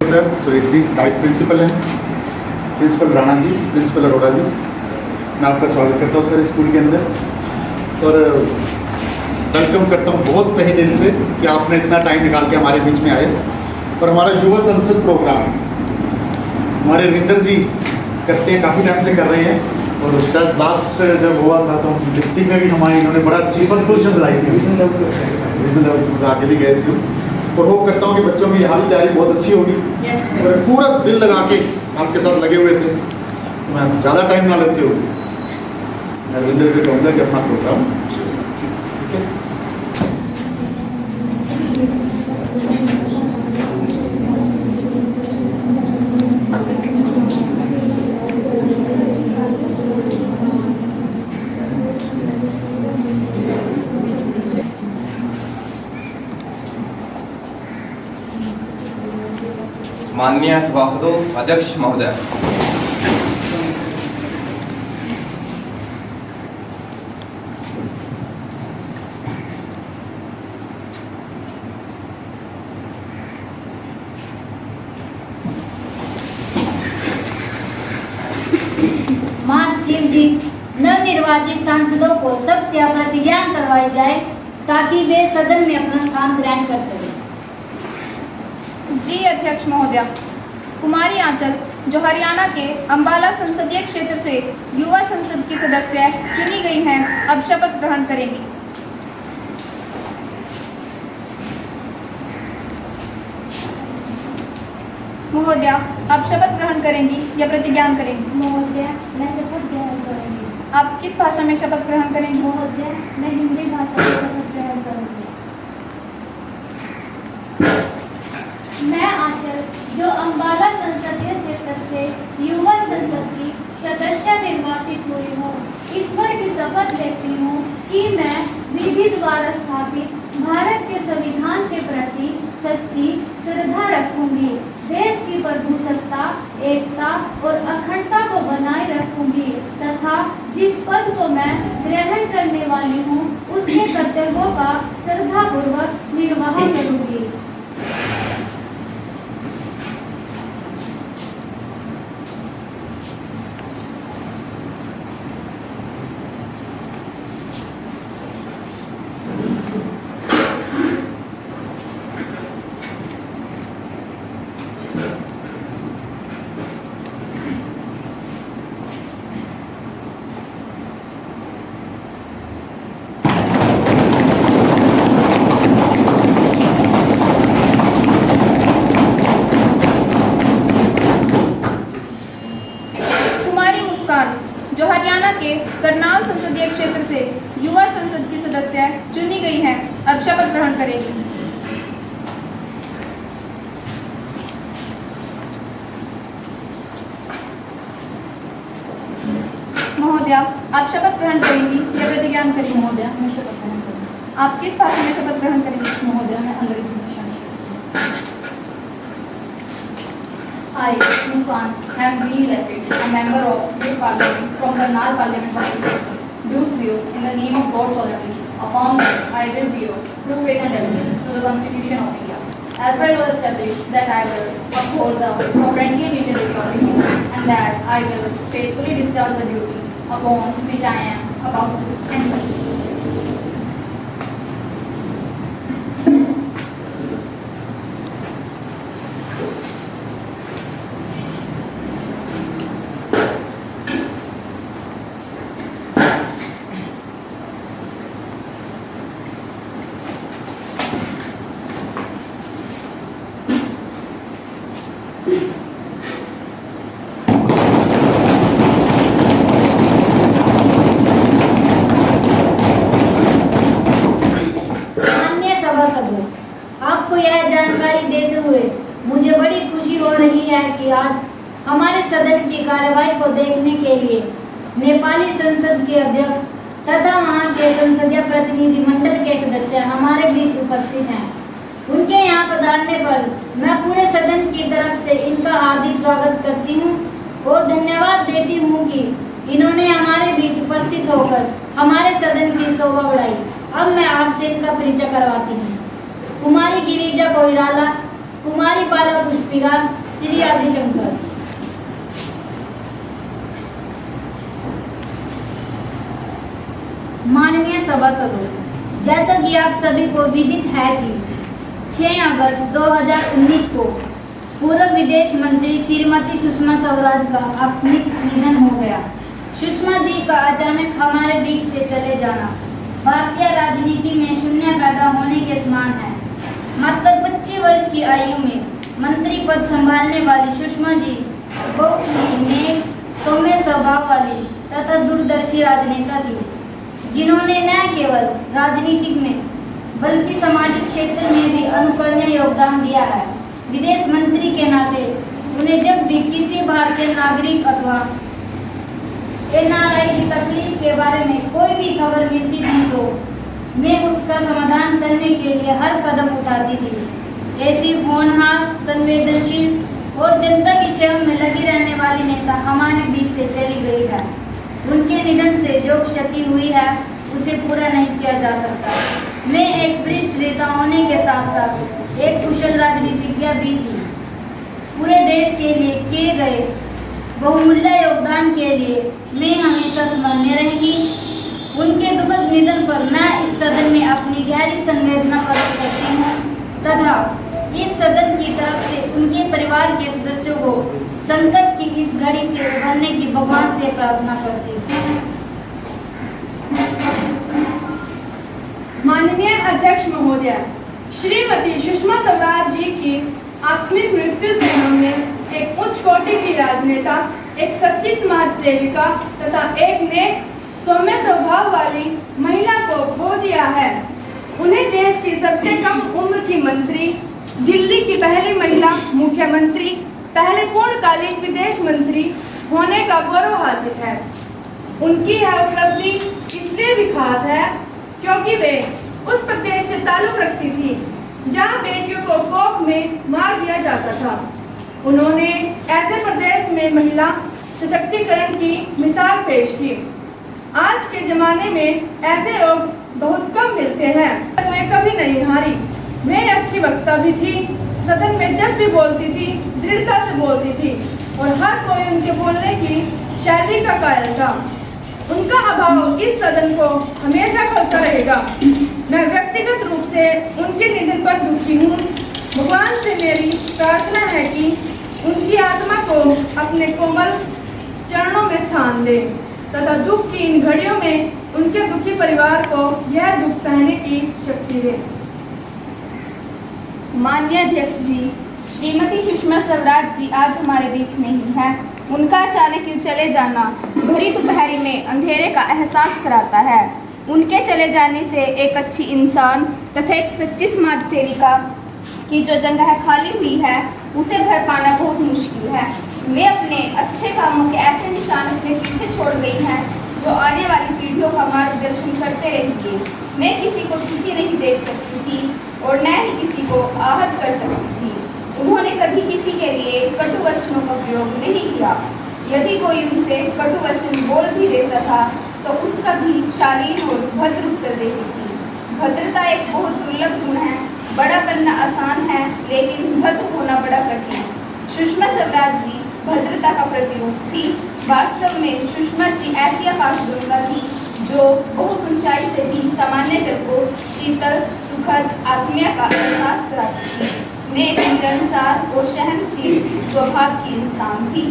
Sir Suresh ji, diet principal हैं, principal Rana ji, principal Arora जी, मैं आपका स्वागत करता हूँ सर स्कूल के अंदर और वेलकम करता हूँ बहुत तहे दिल से कि आपने इतना टाइम निकाल के हमारे बीच में आए। और हमारा युवा संसद प्रोग्राम हमारे रविंदर जी करते हैं, काफ़ी टाइम से कर रहे हैं और उसका लास्ट जब हुआ था तो डिस्ट्रिक्ट में भी हमारे इन्होंने बड़ा अच्छी फर्स्ट पोजिशन दिलाई थी, रीजन लेवल आगे भी गए थे। और होप करता हूँ कि बच्चों की यहाँ भी तैयारी बहुत अच्छी होगी और पूरा दिल लगा के आपके साथ लगे हुए थे। तो मैं ज़्यादा टाइम ना लगते हुए मैं रविंदर से कहूँगा कि अपना प्रोग्राम ठीक है। माननीय सभासदों, अध्यक्ष महोदय, महासचिव जी, नवनिर्वाचित सांसदों को सत्य प्रतिज्ञा करवाई जाए ताकि वे सदन में अपना स्थान ग्रहण कर सकें। जी अध्यक्ष महोदय, कुमारी आंचल जो हरियाणा के अंबाला संसदीय क्षेत्र से युवा संसद की सदस्य चुनी गई हैं, अब शपथ ग्रहण करेंगी। महोदय, आप शपथ ग्रहण करेंगी या प्रतिज्ञा करेंगी? महोदय, मैं शपथ ग्रहण करूंगी। आप किस भाषा में शपथ ग्रहण करेंगी? महोदय, मैं हिंदी भाषा में शपथ ग्रहण करूंगी। मैं आंचल जो अंबाला संसदीय क्षेत्र से युवा संसद की सदस्य निर्वाचित हुई हूँ, ईश्वर की शपथ लेती हूँ कि मैं विधि द्वारा स्थापित भारत के संविधान के प्रति सच्ची श्रद्धा रखूंगी, देश की प्रभुसत्ता, एकता और अखंडता को बनाए रखूंगी तथा जिस पद को मैं ग्रहण करने वाली हूँ उसके कर्तव्यों का श्रद्धापूर्वक निर्वाह करूंगी। जो हरियाणा के करनाल संसदीय क्षेत्र से युवा संसद की सदस्य चुनी गई हैं, अब शपथ ग्रहण करेंगी। महोदय, आप शपथ ग्रहण करेंगी या प्रतिज्ञा करेंगी? महोदय, मैं शपथ ग्रहण करूंगी। आप किस भाषा में शपथ ग्रहण करेंगी? महोदय, मैं अंग्रेजी भाषा में शपथ करूंगी। I, Muskan, have been elected a member of this parliament from Karnal Parliament constituency. Do swear in the name of God solemnly affirm that I will bear true faith and allegiance to the Constitution of India, as well as establish that I will uphold the sovereignty and integrity of India, and that I will faithfully discharge the duty upon which I am about to enter. आपको यह जानकारी देते हुए मुझे बड़ी खुशी हो रही है कि आज हमारे सदन की कार्यवाही को देखने के लिए नेपाली संसद के अध्यक्ष तथा वहां के संसदीय प्रतिनिधि मंडल के सदस्य हमारे बीच उपस्थित हैं। उनके यहाँ पधारने पर मैं पूरे सदन की तरफ से इनका हार्दिक स्वागत करती हूँ और धन्यवाद देती हूँ कि इन्होंने हमारे बीच उपस्थित होकर हमारे सदन की शोभा बढ़ाई। अब मैं आपसे इनका परिचय करवाती हूँ। कुमारी गिरिजा कोइराला, कुमारी बाला पुष्पिका, श्री आदिशंकर। माननीय सभासदों, जैसा कि आप सभी को विदित है कि 6 अगस्त 2019 को पूर्व विदेश मंत्री श्रीमती सुषमा स्वराज का आकस्मिक निधन हो गया। सुषमा जी का अचानक हमारे बीच से चले जाना भारतीय राजनीति में शून्य पैदा होने के समान है। मात्र 25 वर्ष की आयु में मंत्री पद संभालने वाली सुषमा जी बहुत ही नेक, सौम्य स्वभाव वाली तथा दूरदर्शी राजनेता थी, जिन्होंने न केवल राजनीतिक में बल्कि सामाजिक क्षेत्र में भी अनुकरणीय योगदान दिया है। विदेश मंत्री के नाते उन्हें जब भी किसी भारतीय नागरिक अथवा NRI की तकलीफ के बारे में कोई भी खबर मिलती थी तो मैं उसका समाधान करने के लिए हर कदम उठाती थी। ऐसी होनहार, संवेदनशील और जनता की सेवा में लगी रहने वाली नेता हमारे बीच से चली गई है। उनके निधन से जो क्षति हुई है उसे पूरा नहीं किया जा सकता। मैं एक वरिष्ठ नेता होने के साथ साथ एक कुशल राजनीतिज्ञ भी थी। पूरे देश के लिए किए गए बहुमूल्य योगदान के लिए मैं हमेशा स्मरणीय रहेंगी। उनके दुखद निधन पर मैं इस सदन में अपनी गहरी संवेदना प्रकट करती हूँ तथा इस सदन की तरफ से उनके परिवार के सदस्यों को संकट की इस घड़ी से उभरने की भगवान से प्रार्थना करती हूँ। माननीय अध्यक्ष महोदय, श्रीमती सुषमा स्वराज जी की आकस्मिक मृत्यु से हमने एक उच्च कोटि की राजनेता, एक सच्ची समाज सेविका तथा एक नेक, सौम्य स्वभाव वाली महिला को खो दिया है। उन्हें देश की सबसे कम उम्र की मंत्री, दिल्ली की पहली महिला मुख्यमंत्री, पहले पूर्णकालिक विदेश मंत्री होने का गौरव हासिल है। उनकी यह उपलब्धि इसलिए भी खास है क्योंकि वे उस प्रदेश से ताल्लुक रखती थी जहां बेटियों को कोख में मार दिया जाता था। उन्होंने ऐसे प्रदेश में महिला सशक्तिकरण की मिसाल पेश की। आज के जमाने में ऐसे लोग बहुत कम मिलते हैं। मैं कभी नहीं हारी। मैं अच्छी वक्ता भी थी। सदन में जब भी बोलती थी दृढ़ता से बोलती थी और हर कोई उनके बोलने की शैली का कायल था। उनका अभाव इस सदन को हमेशा खलता रहेगा। मैं व्यक्तिगत रूप से उनके निधन पर दुखी हूँ। भगवान से मेरी प्रार्थना है कि उनकी आत्मा को अपने कोमल चरणों में स्थान दे तथा दुख की इन घड़ियों में उनके दुखी परिवार को यह दुख सहने की शक्ति दे। माननीय अध्यक्ष जी, श्रीमती सुषमा स्वराज जी आज हमारे बीच नहीं है। उनका अचानक यूँ चले जाना भरी दोपहरी में अंधेरे का एहसास कराता है। उनके चले जाने से एक अच्छी इंसान तथा एक सच्ची समाज सेविका की जो जगह खाली हुई है उसे भर पाना बहुत मुश्किल है। मैं अपने अच्छे कामों के ऐसे निशान अपने पीछे छोड़ गई हैं जो आने वाली पीढ़ियों का मार्गदर्शन करते रहेंगे। मैं किसी को दुखी नहीं देख सकती थी और न ही किसी को आहत कर सकती थी। उन्होंने कभी किसी के लिए कटु वचनों का प्रयोग नहीं किया। यदि कोई उनसे कटु वचन बोल भी देता था तो उसका भी शालीन और भद्र उत्तर देती थी। भद्रता एक बहुत दुर्लभ गुण है। बड़ा बनना आसान है लेकिन भद्र होना बड़ा कठिन। सुषमा स्वराज जी भद्रता का प्रतिरूप थी। वास्तव में सुषमा जी ऐसी आकाशगंगा थी जो बहुत ऊंचाई से भी सामान्य जन को शीतल, सुखद आत्मीय का एहसास कराती थी। मैं एक मिलनसार और सहनशील स्वभाव की इंसान थी।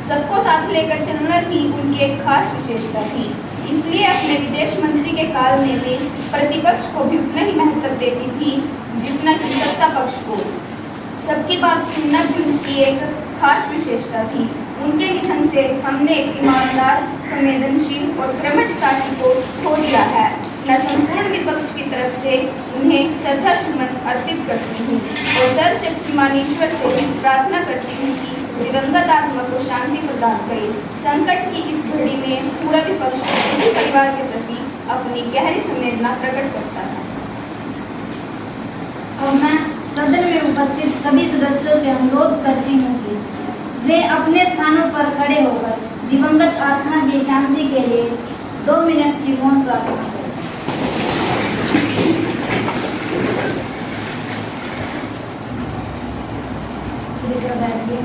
सबको साथ लेकर चलना ही उनकी एक खास विशेषता थी। इसलिए अपने विदेश मंत्री के काल में वे प्रतिपक्ष को भी उतना ही महत्व देती थी जितना कि सत्ता पक्ष को। सबकी बात सुनना भी उनकी एक खास विशेषता थी। उनके निधन से हमने एक ईमानदार, संवेदनशील और कर्मठशाली को खो दिया है। मैं संपूर्ण विपक्ष की तरफ से उन्हें श्रद्धासुमन अर्पित करती हूँ और सर्वशक्तिमान ईश्वर से प्रार्थना करती हूँ कि दिवंगत आत्मा को शांति प्रदान करे। संकट की इस घड़ी में पूरा विपक्ष उनके परिवार के प्रति अपनी गहरी संवेदना प्रकट करता है। और मैं सदन में उपस्थित सभी सदस्यों से अनुरोध करती हूँ कि वे अपने स्थानों पर खड़े होकर दिवंगत आत्मा की शांति के लिए 2 मिनट की मौन प्रार्थना करें। बैठिए।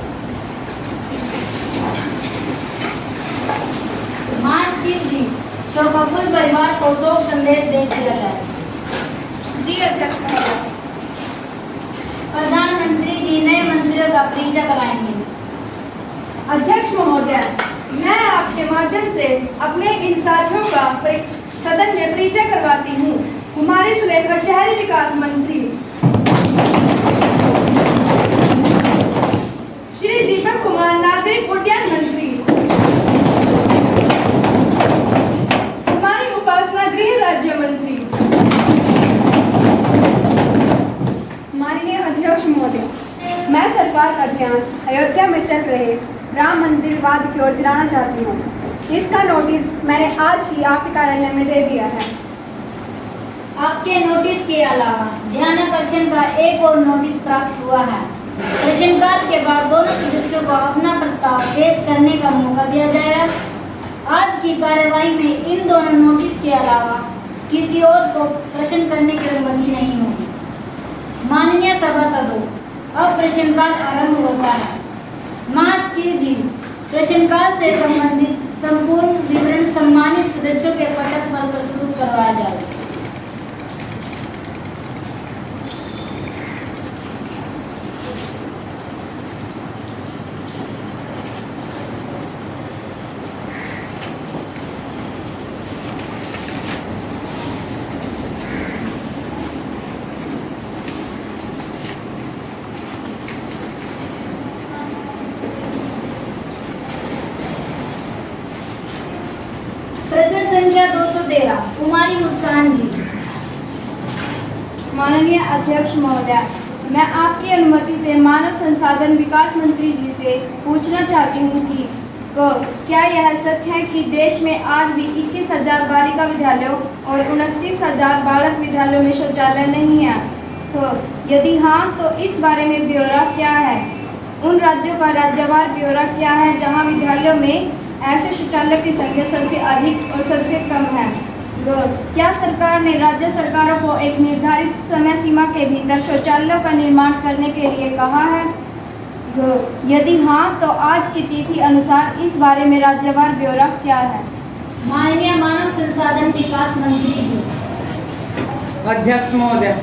परिवार को शोक संदेश भेज दिया जाए। जी अध्यक्ष महोदय। प्रधानमंत्री जी नए मंत्रियों का परिचय कराएंगे। अध्यक्ष महोदय, मैं आपके माध्यम से अपने इन साथियों का सदन में परिचय करवाती हूँ। कुमारी सुलेखा शहरी विकास मंत्री, श्री दीपक कुमार नागरिक उड्डयन मंत्री, कुमारी उपासना गृह राज्य मंत्री। माननीय अध्यक्ष महोदय, मैं सरकार का ध्यान अयोध्या में चल रहे राम मंदिर विवाद की ओर दिलाना चाहती हूँ। इसका नोटिस मैंने आज ही आपके कार्यालय में दे दिया है। आपके नोटिस के अलावा ध्यानाकर्षण का एक और नोटिस प्राप्त हुआ है। प्रश्नकाल के बाद दोनों सदस्यों को अपना प्रस्ताव पेश करने का मौका दिया जाएगा। आज की कार्यवाही में इन दोनों नोटिस के अलावा किसी और को प्रश्न करने की अनुमति नहीं होगी। माननीय सभासदों, अब प्रश्नकाल आरंभ होता है। महाशय जी, प्रश्नकाल से संबंधित संपूर्ण विवरण सम्मानित सदस्यों के पटक पर प्रस्तुत करवाया जाए। प्रश्न संख्या 213, कुमारी मुस्कान जी। माननीय अध्यक्ष महोदय, मैं आपकी अनुमति से मानव संसाधन विकास मंत्री जी से पूछना चाहती हूँ कि क्या यह सच है कि देश में आज भी 21,000 बालिका विद्यालयों और 29,000 बालक विद्यालयों में शौचालय नहीं है? तो यदि हाँ, तो इस बारे में ब्यौरा क्या है? उन राज्यों का राज्यवार ब्यौरा क्या है जहाँ विद्यालयों में ऐसे शौचालयों की संख्या सबसे अधिक और सबसे कम है? क्या सरकार ने राज्य सरकारों को एक निर्धारित समय सीमा के भीतर शौचालयों का निर्माण करने के लिए कहा है? यदि हाँ, तो आज की तिथि अनुसार इस बारे में राज्यवार ब्यौरा क्या है? माननीय मानव संसाधन विकास मंत्री जी। अध्यक्ष महोदय,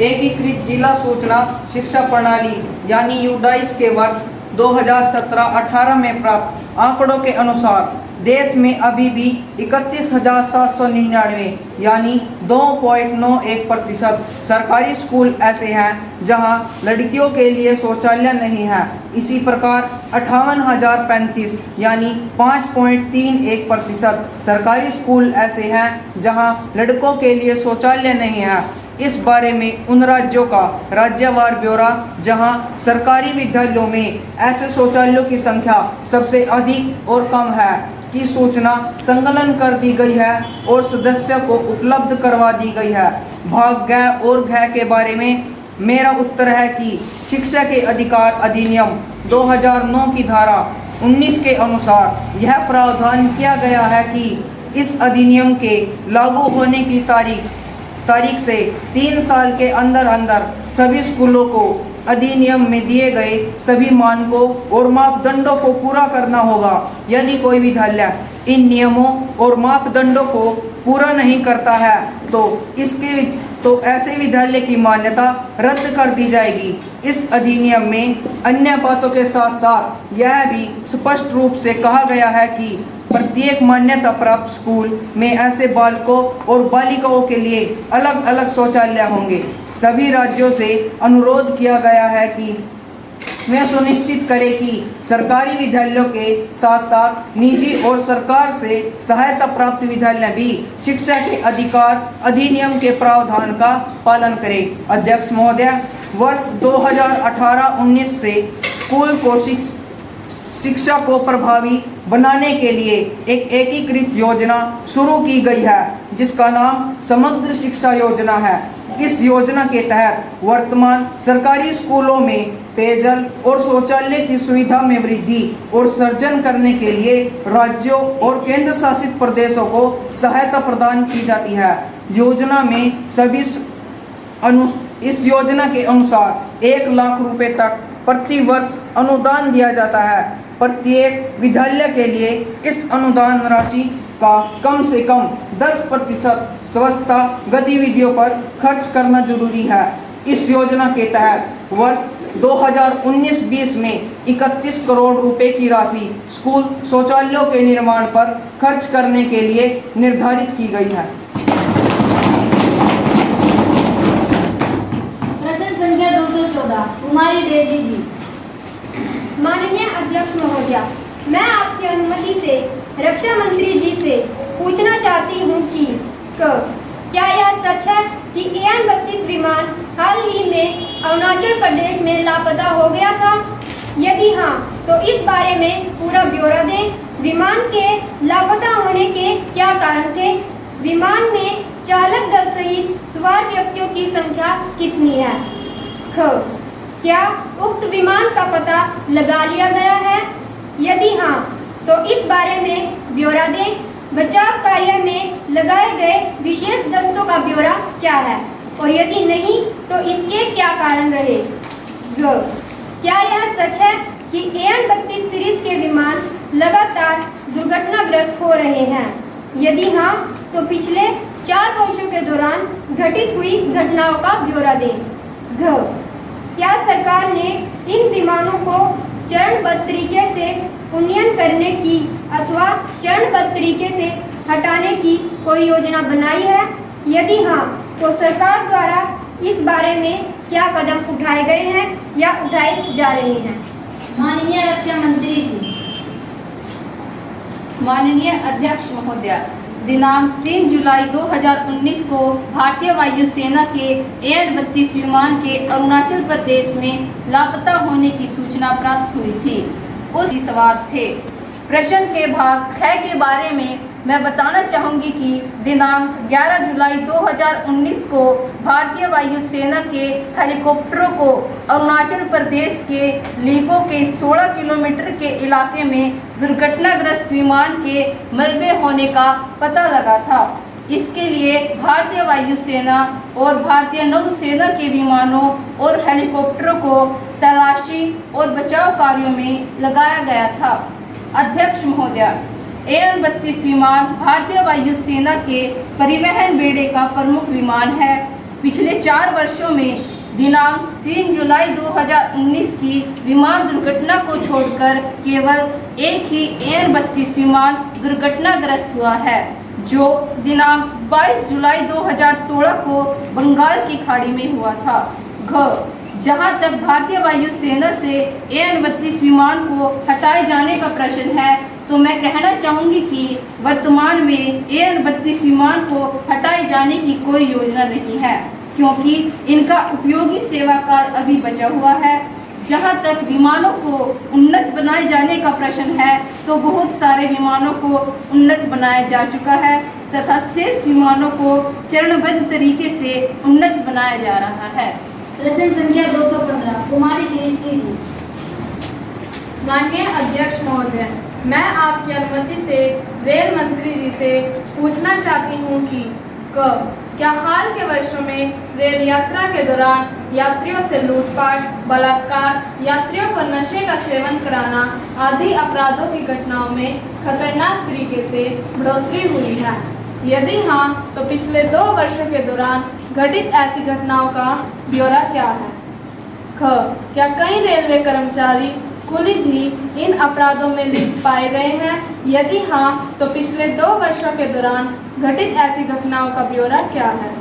एकीकृत जिला सूचना शिक्षा प्रणाली यानी यूडाइस के वर्ष 2017-18 में प्राप्त आंकड़ों के अनुसार देश में अभी भी 31,799 यानी 2.91% सरकारी स्कूल ऐसे हैं जहां लड़कियों के लिए शौचालय नहीं है। इसी प्रकार 58,035 यानी 5.31% सरकारी स्कूल ऐसे हैं जहां लड़कों के लिए शौचालय नहीं है। इस बारे में उन राज्यों का राज्यवार ब्यौरा जहां सरकारी विद्यालयों में ऐसे शौचालयों की संख्या सबसे अधिक और कम है की सूचना संकलन कर दी गई है और सदस्य को उपलब्ध करवा दी गई है। भाग ग और घ के बारे में मेरा उत्तर है कि शिक्षा के अधिकार अधिनियम 2009 की धारा 19 के अनुसार यह प्रावधान किया गया है कि इस अधिनियम के लागू होने की तारीख से 3 साल के अंदर सभी स्कूलों को अधिनियम में दिए गए सभी मानकों और मापदंडों को पूरा करना होगा। यदि कोई विद्यालय इन नियमों और मापदंडों को पूरा नहीं करता है तो ऐसे विद्यालय की मान्यता रद्द कर दी जाएगी। इस अधिनियम में अन्य बातों के साथ साथ यह भी स्पष्ट रूप से कहा गया है कि प्रत्येक मान्यता प्राप्त स्कूल में ऐसे बालकों और बालिकाओं के लिए अलग अलग शौचालय होंगे। सभी राज्यों से अनुरोध किया गया है कि वे सुनिश्चित करें कि सरकारी विद्यालयों के साथ साथ निजी और सरकार से सहायता प्राप्त विद्यालय भी शिक्षा के अधिकार अधिनियम के प्रावधान का पालन करें। अध्यक्ष महोदय, वर्ष 2018-19 से स्कूल को शिक्षा को प्रभावी बनाने के लिए एक एकीकृत योजना शुरू की गई है जिसका नाम समग्र शिक्षा योजना है। इस योजना के तहत वर्तमान सरकारी स्कूलों में पेयजल और शौचालय की सुविधा में वृद्धि और सर्जन करने के लिए राज्यों और केंद्र शासित प्रदेशों को सहायता प्रदान की जाती है। योजना में इस योजना के अनुसार 1 लाख रुपए तक प्रति वर्ष अनुदान दिया जाता है। प्रत्येक विद्यालय के लिए इस अनुदान राशि का कम से कम 10% स्वच्छता गतिविधियों पर खर्च करना जरूरी है। इस योजना के तहत वर्ष 2019-20 में 31 करोड़ रुपए की राशि स्कूल शौचालयों के निर्माण पर खर्च करने के लिए निर्धारित की गई है। प्रश्न संख्या 214 कुमारी डेजी जी। माननीय अध्यक्ष महोदया, मैं आपकी अनुमति से रक्षा मंत्री जी से पूछना चाहती हूँ कि क्या यह सच है कि AN-32 विमान हाल ही में अरुणाचल प्रदेश में लापता हो गया था? यदि हाँ, तो इस बारे में पूरा ब्यौरा दें। विमान के लापता होने के क्या कारण थे? विमान में चालक दल सहित सवार व्यक्तियों की संख्या कितनी है? क्या उक्त विमान का पता लगा लिया गया है? यदि हाँ, तो इस बारे में ब्यौरा दें। बचाव कार्य में लगाए गए विशेष दस्तों का ब्यौरा क्या है, और यदि नहीं तो इसके क्या कारण रहे? क्या यह सच है कि AN-32 सीरीज के विमान लगातार दुर्घटनाग्रस्त हो रहे हैं? यदि हाँ, तो पिछले 4 वर्षों के दौरान घटित हुई घटनाओं का ब्यौरा दें। क्या सरकार ने इन विमानों को चरणबद्ध तरीके से उन्नयन करने की अथवा चरणबद्ध तरीके से हटाने की कोई योजना बनाई है? यदि हाँ, तो सरकार द्वारा इस बारे में क्या कदम उठाए गए हैं या उठाए जा रहे हैं? माननीय रक्षा मंत्री जी। माननीय अध्यक्ष महोदया, दिनांक 3 जुलाई 2019 को भारतीय वायुसेना के AN-32 विमान के अरुणाचल प्रदेश में लापता होने की सूचना प्राप्त हुई थी। उस सवार थे। प्रश्न के भाग 6 के बारे में मैं बताना चाहूँगी कि दिनांक 11 जुलाई 2019 को भारतीय वायुसेना के हेलीकॉप्टरों को अरुणाचल प्रदेश के लीपो के 16 किलोमीटर के इलाके में दुर्घटनाग्रस्त विमान के मलबे होने का पता लगा था। इसके लिए भारतीय वायुसेना और भारतीय नौसेना के विमानों और हेलीकॉप्टरों को तलाशी और बचाव कार्यों में लगाया गया था। अध्यक्ष महोदया, AN-32 विमान भारतीय वायुसेना के परिवहन बेड़े का प्रमुख विमान है। पिछले 4 वर्षों में दिनांक 3 जुलाई 2019 की विमान दुर्घटना को छोड़कर केवल एक ही AN-32 विमान दुर्घटनाग्रस्त हुआ है, जो दिनांक 22 जुलाई 2016 को बंगाल की खाड़ी में हुआ था। जहां तक भारतीय वायुसेना से AN-32 विमान को हटाए जाने का प्रश्न है, तो मैं कहना चाहूँगी कि वर्तमान में AN-32 विमान को हटाए जाने की कोई योजना नहीं है, क्योंकि इनका उपयोगी सेवा काल अभी बचा हुआ है। जहां तक विमानों को उन्नत बनाए जाने का प्रश्न है, तो बहुत सारे विमानों को उन्नत बनाया जा चुका है तथा शेष विमानों को चरणबद्ध तरीके से उन्नत बनाया जा रहा है। प्रश्न संख्या 215 कुमारी श्रीष्ठी जी। माननीय अध्यक्ष महोदय, मैं आपकी अनुमति से रेल मंत्री जी से पूछना चाहती हूँ कि क्या हाल के वर्षों में रेल यात्रा के दौरान यात्रियों से लूटपाट, बलात्कार, यात्रियों को नशे का सेवन कराना आदि अपराधों की घटनाओं में खतरनाक तरीके से बढ़ोतरी हुई है? यदि हाँ, तो पिछले 2 वर्षों के दौरान घटित ऐसी घटनाओं का ब्यौरा क्या है? क्या कई रेलवे कर्मचारी कुली भी इन अपराधों में लिप्त पाए गए हैं? यदि हाँ, तो पिछले 2 वर्षों के दौरान घटित ऐसी घटनाओं का ब्यौरा क्या है?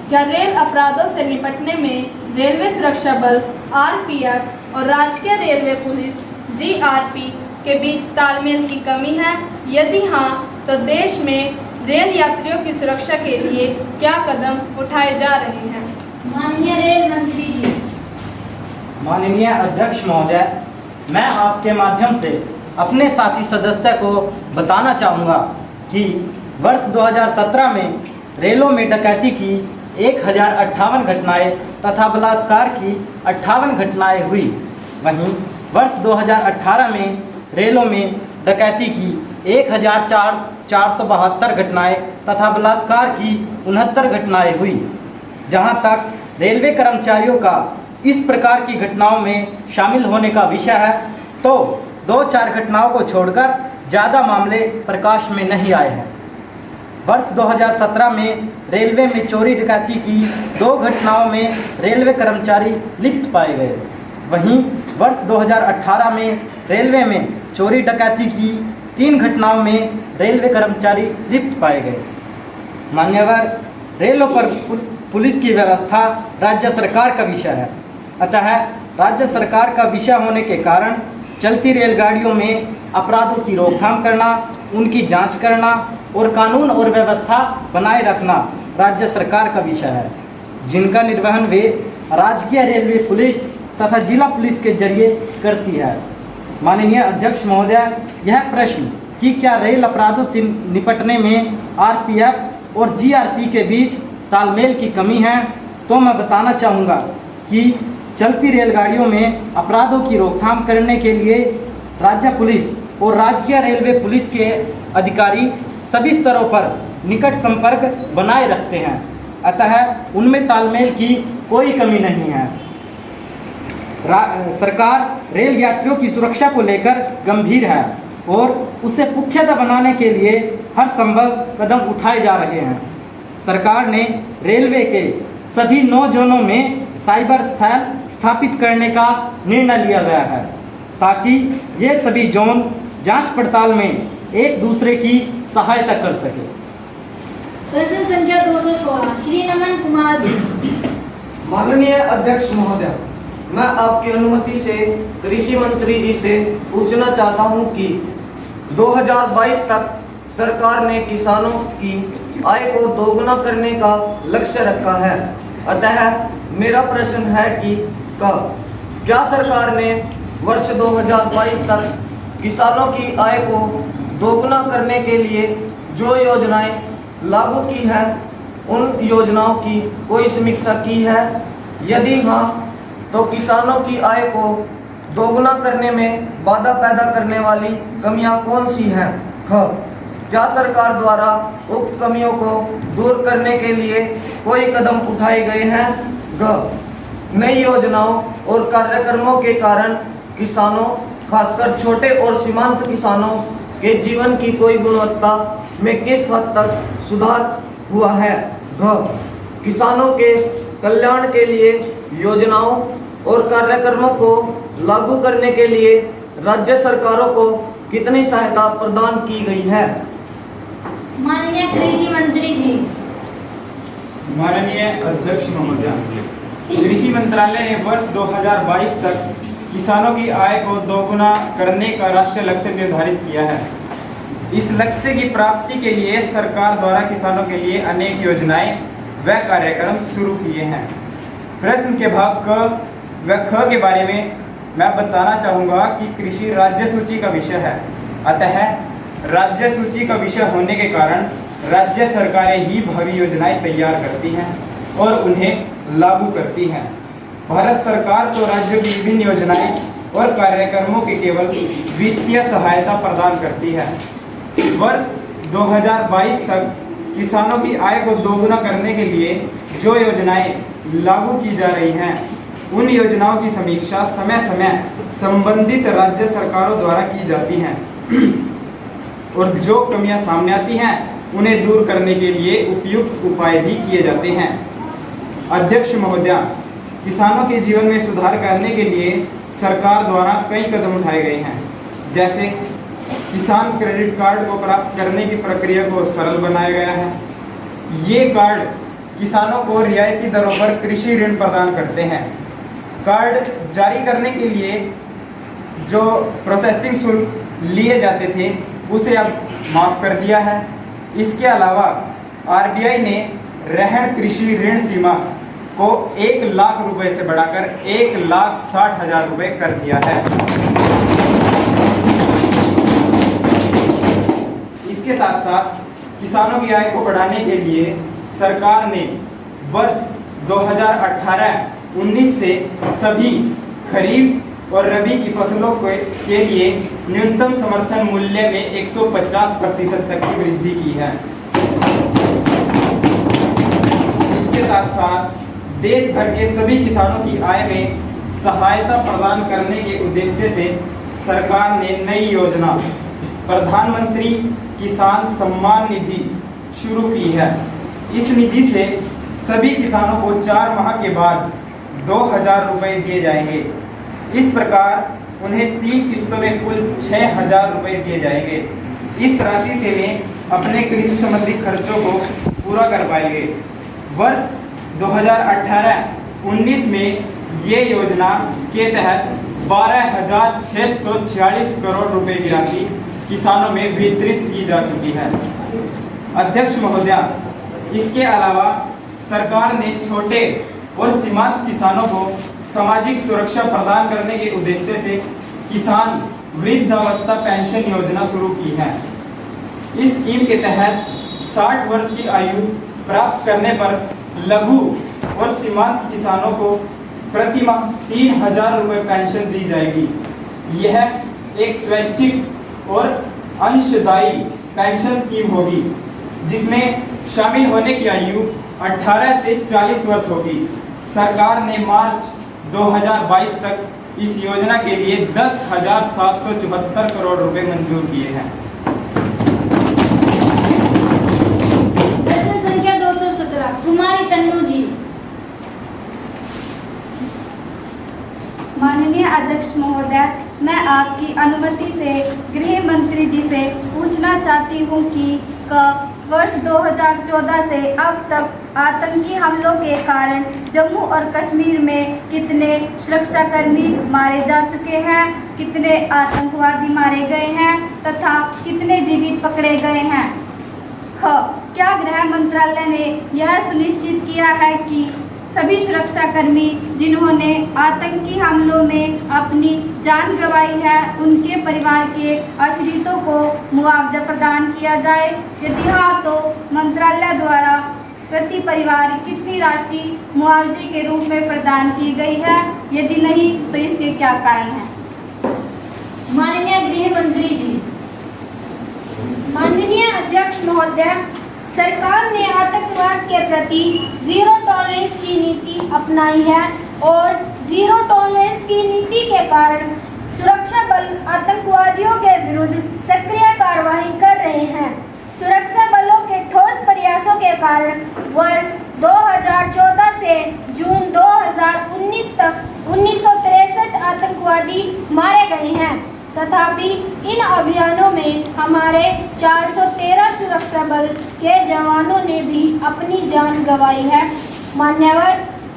क्या रेल अपराधों से निपटने में रेलवे सुरक्षा बल RPF और राजकीय रेलवे पुलिस GRP के बीच तालमेल की कमी है? यदि हाँ, तो देश में रेल यात्रियों की सुरक्षा के लिए क्या कदम उठाए जा रहे हैं? माननीय रेल मंत्री जी। माननीय अध्यक्ष महोदय, मैं आपके माध्यम से अपने साथी सदस्य को बताना चाहूँगा कि वर्ष 2017 में रेलों में डकैती की 1058 घटनाएं तथा बलात्कार की 58 घटनाएं हुई। वहीं वर्ष 2018 में रेलों में डकैती की 1472 घटनाएं तथा बलात्कार की 69 घटनाएं हुई। जहां तक रेलवे कर्मचारियों का इस प्रकार की घटनाओं में शामिल होने का विषय है, तो 2-4 घटनाओं को छोड़कर ज़्यादा मामले प्रकाश में नहीं आए हैं। वर्ष 2017 में रेलवे में चोरी डकैती की 2 घटनाओं में रेलवे कर्मचारी लिप्त पाए गए। वहीं वर्ष 2018 में रेलवे में चोरी डकैती की 3 घटनाओं में रेलवे कर्मचारी लिप्त पाए गए। मान्यवर, रेलों पर पुलिस की व्यवस्था राज्य सरकार का विषय है, अतः राज्य सरकार का विषय होने के कारण चलती रेलगाड़ियों में अपराधों की रोकथाम करना, उनकी जांच करना और कानून और व्यवस्था बनाए रखना राज्य सरकार का विषय है, जिनका निर्वहन वे राजकीय रेलवे पुलिस तथा जिला पुलिस के जरिए करती है। माननीय अध्यक्ष महोदय, यह प्रश्न कि क्या रेल अपराधों से निपटने में आरपीएफ और जीआरपी के बीच तालमेल की कमी है, तो मैं बताना चाहूँगा कि चलती रेलगाड़ियों में अपराधों की रोकथाम करने के लिए राज्य पुलिस और राजकीय रेलवे पुलिस के अधिकारी सभी स्तरों पर निकट संपर्क बनाए रखते हैं, अतः उनमें तालमेल की कोई कमी नहीं है। सरकार रेल यात्रियों की सुरक्षा को लेकर गंभीर है और उसे पुख्ता बनाने के लिए हर संभव कदम उठाए जा रहे हैं। सरकार ने रेलवे के सभी 9 जोनों में साइबर सेल स्थापित करने का निर्णय लिया गया है, ताकि ये सभी जोन जांच पड़ताल में एक दूसरे की सहायता कर सके। प्रश्न संख्या 216 श्री नमन कुमार जी। माननीय अध्यक्ष महोदय, मैं आपकी अनुमति से कृषि मंत्री जी से पूछना चाहता हूं कि 2022 तक सरकार ने किसानों की आय को दोगुना करने का लक्ष्य रखा है, अतः मेरा प्रश्न है कि क्या सरकार ने वर्ष 2022 तक किसानों की आय को दोगुना करने के लिए जो योजनाएं लागू की है, उन योजनाओं की कोई समीक्षा की है? यदि हाँ, तो किसानों की आय को दोगुना करने में बाधा पैदा करने वाली कमियां कौन सी हैं? क्या सरकार द्वारा उक्त कमियों को दूर करने के लिए कोई कदम उठाए गए हैं? नई योजनाओं और कार्यक्रमों के कारण किसानों, खासकर छोटे और सीमांत किसानों के जीवन की कोई गुणवत्ता में किस हद तक सुधार हुआ है? किसानों के कल्याण के लिए योजनाओं और कार्यक्रमों को लागू करने के लिए राज्य सरकारों को कितनी सहायता प्रदान की गई है? माननीय कृषि मंत्री जी। माननीय अध्यक्ष महोदय, कृषि मंत्रालय ने वर्ष 2022 तक किसानों की आय को दोगुना करने का राष्ट्रीय लक्ष्य निर्धारित किया है। इस लक्ष्य की प्राप्ति के लिए सरकार द्वारा किसानों के लिए अनेक योजनाएं व कार्यक्रम शुरू किए हैं। प्रश्न के भाग क व ख के बारे में मैं बताना चाहूँगा कि कृषि राज्य सूची का विषय है, अतः राज्य सूची का विषय होने के कारण राज्य सरकारें ही भावी योजनाएं तैयार करती हैं और उन्हें लागू करती हैं। भारत सरकार तो राज्यों की विभिन्न योजनाएं और कार्यक्रमों की केवल वित्तीय सहायता प्रदान करती है। वर्ष 2022 तक किसानों की आय को दोगुना करने के लिए जो योजनाएं लागू की जा रही हैं, उन योजनाओं की समीक्षा समय समय संबंधित राज्य सरकारों द्वारा की जाती हैं और जो कमियां सामने आती हैं उन्हें दूर करने के लिए उपयुक्त उपाय भी किए जाते हैं। अध्यक्ष महोदय, किसानों के जीवन में सुधार करने के लिए सरकार द्वारा कई कदम उठाए गए हैं, जैसे किसान क्रेडिट कार्ड को प्राप्त करने की प्रक्रिया को सरल बनाया गया है। ये कार्ड किसानों को रियायती दरों पर कृषि ऋण प्रदान करते हैं। कार्ड जारी करने के लिए जो प्रोसेसिंग शुल्क लिए जाते थे उसे अब माफ़ कर दिया है। इसके अलावा आरबीआई ने रहन कृषि ऋण सीमा को 1 लाख रुपए से बढ़ाकर 1,60,000 रुपये कर दिया है। इसके साथ साथ किसानों की आय को बढ़ाने के लिए सरकार ने वर्ष 2018-19 से सभी खरीफ और रबी की फसलों के लिए न्यूनतम समर्थन मूल्य में 150% तक की वृद्धि की है। इसके साथ साथ देश भर के सभी किसानों की आय में सहायता प्रदान करने के उद्देश्य से सरकार ने नई योजना प्रधानमंत्री किसान सम्मान निधि शुरू की है। इस निधि से सभी किसानों को 4 माह के बाद 2000 रुपये दिए जाएंगे। इस प्रकार उन्हें 3 किस्तों में कुल 6000 रुपये दिए जाएंगे। इस राशि से वे अपने कृषि संबंधी खर्चों को पूरा कर पाएंगे। वर्ष 2018-19 में ये योजना के तहत 12,646 करोड़ रुपए की राशि किसानों में वितरित की जा चुकी है। अध्यक्ष महोदया, इसके अलावा सरकार ने छोटे और सीमांत किसानों को सामाजिक सुरक्षा प्रदान करने के उद्देश्य से किसान वृद्धावस्था पेंशन योजना शुरू की है। इस स्कीम के तहत 60 वर्ष की आयु प्राप्त करने पर लघु और सीमांत किसानों को प्रति माह 3000 रुपये पेंशन दी जाएगी। यह एक स्वैच्छिक और अंशदायी पेंशन स्कीम होगी, जिसमें शामिल होने की आयु 18 से 40 वर्ष होगी। सरकार ने मार्च 2022 तक इस योजना के लिए 10,774 करोड़ रुपए मंजूर किए हैं। प्रश्न संख्या 217 कुमारी तन्नू जी। माननीय अध्यक्ष महोदय, मैं आपकी अनुमति से गृह मंत्री जी से पूछना चाहती हूँ कि वर्ष 2014 से अब तक आतंकी हमलों के कारण जम्मू और कश्मीर में कितने सुरक्षाकर्मी मारे जा चुके हैं, कितने आतंकवादी मारे गए हैं तथा कितने जीवित पकड़े गए हैं। क्या गृह मंत्रालय ने यह सुनिश्चित किया है कि सभी सुरक्षाकर्मी जिन्होंने आतंकी हमलों में अपनी जान गंवाई है, उनके परिवार के आश्रितों को मुआवजा प्रदान किया जाए? यदि हाँ, तो मंत्रालय द्वारा प्रति परिवार कितनी राशि मुआवजे के रूप में प्रदान की गई है? यदि नहीं, तो इसके क्या कारण हैं? माननीय गृह मंत्री जी। माननीय अध्यक्ष महोदय, सरकार ने आतंकवाद के प्रति जीरो टॉलरेंस की नीति अपनाई है और जीरो टॉलरेंस की नीति के कारण सुरक्षा बल आतंकवादियों के विरुद्ध सक्रिय कार्रवाई कर रहे हैं। सुरक्षा बलों के ठोस प्रयासों के कारण वर्ष 2014 से जून 2019 तक 1963 आतंकवादी मारे गए हैं। तथापि इन अभियानों में हमारे 413 सुरक्षा बल के जवानों ने भी अपनी जान गंवाई है। मान्यवर,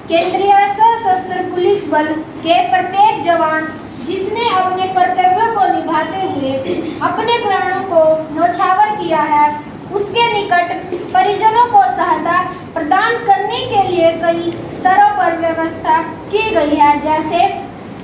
केंद्रीय सशस्त्र पुलिस बल के प्रत्येक जवान जिसने अपने कर्तव्यों को निभाते हुए अपने प्राणों को न्यौछावर किया है, उसके निकट परिजनों को सहायता प्रदान करने के लिए कई स्तरों पर व्यवस्था की गई है। जैसे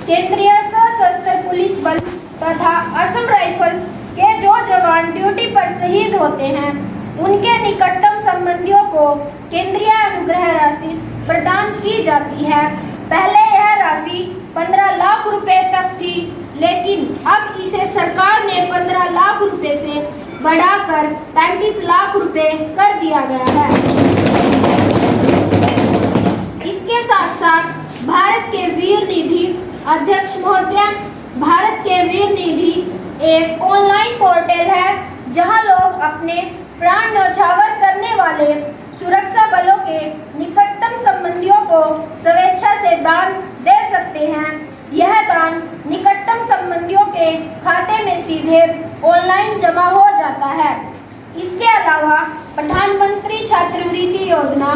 केंद्रीय सशस्त्र पुलिस बल तथा असम राइफल्स के जो जवान ड्यूटी पर शहीद होते हैं, उनके निकटतम संबंधियों को केंद्रीय अनुग्रह राशि प्रदान की जाती है। पहले यह राशि 15 लाख रुपए तक थी, लेकिन अब इसे सरकार ने 15 लाख रुपए से बढ़ाकर 35 लाख रुपए कर दिया गया है। इसके साथ साथ भारत के वीर निधि, अध्यक्ष महोदय, भारत के वीर निधि एक ऑनलाइन पोर्टल है जहां लोग अपने प्राण न्यौछावर करने वाले सुरक्षा बलों के निकटतम संबंधियों को स्वेच्छा से दान दे सकते हैं। यह दान निकटतम संबंधियों के खाते में सीधे ऑनलाइन जमा हो जाता है। इसके अलावा प्रधानमंत्री छात्रवृत्ति योजना,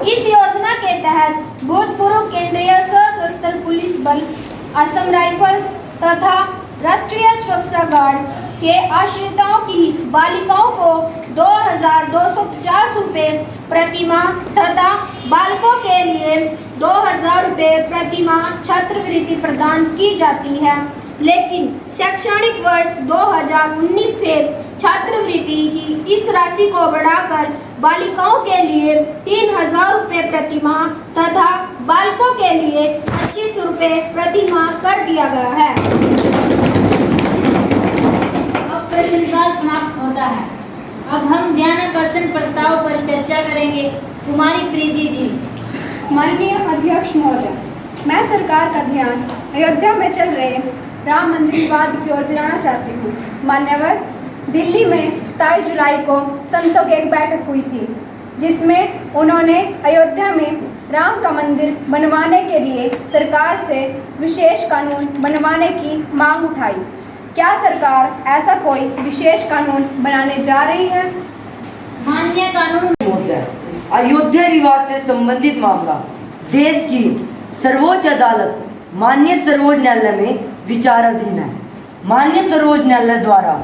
इस योजना के तहत भूतपूर्व केंद्रीय सशस्त्र पुलिस बल, असम राइफल्स तथा राष्ट्रीय सुरक्षा गार्ड के आश्रितों की बालिकाओं को 2,250 रुपये प्रति माह तथा बालकों के लिए 2,000 रुपये प्रति माह छात्रवृत्ति प्रदान की जाती है। लेकिन शैक्षणिक वर्ष 2019 से छात्रवृत्ति की इस राशि को बढ़ाकर बालिकाओं के लिए 3,000 रुपये प्रति माह तथा बालकों के लिए 25 रुपये प्रति माह कर दिया गया है। अब प्रश्नकाल समाप्त होता है। अब हम ध्यानाकर्षण प्रस्ताव पर चर्चा करेंगे। कुमारी प्रीति जी। माननीय अध्यक्ष महोदय, मैं सरकार का ध्यान अयोध्या में चल रहे राम मंदिर विवाद की ओर दिलाना चाहती हूँ। मान्यवर, दिल्ली में 27 जुलाई को संतों की एक बैठक हुई थी, जिसमें उन्होंने अयोध्या में राम का मंदिर बनवाने के लिए सरकार से विशेष कानून बनवाने की मांग उठाई। क्या सरकार ऐसा कोई विशेष कानून बनाने जा रही है? माननीय कानून अयोध्या विवाद से संबंधित मामला देश की सर्वोच्च अदालत माननीय सर्वोच्च न्यायालय में विचाराधीन है। माननीय सर्वोच्च न्यायालय द्वारा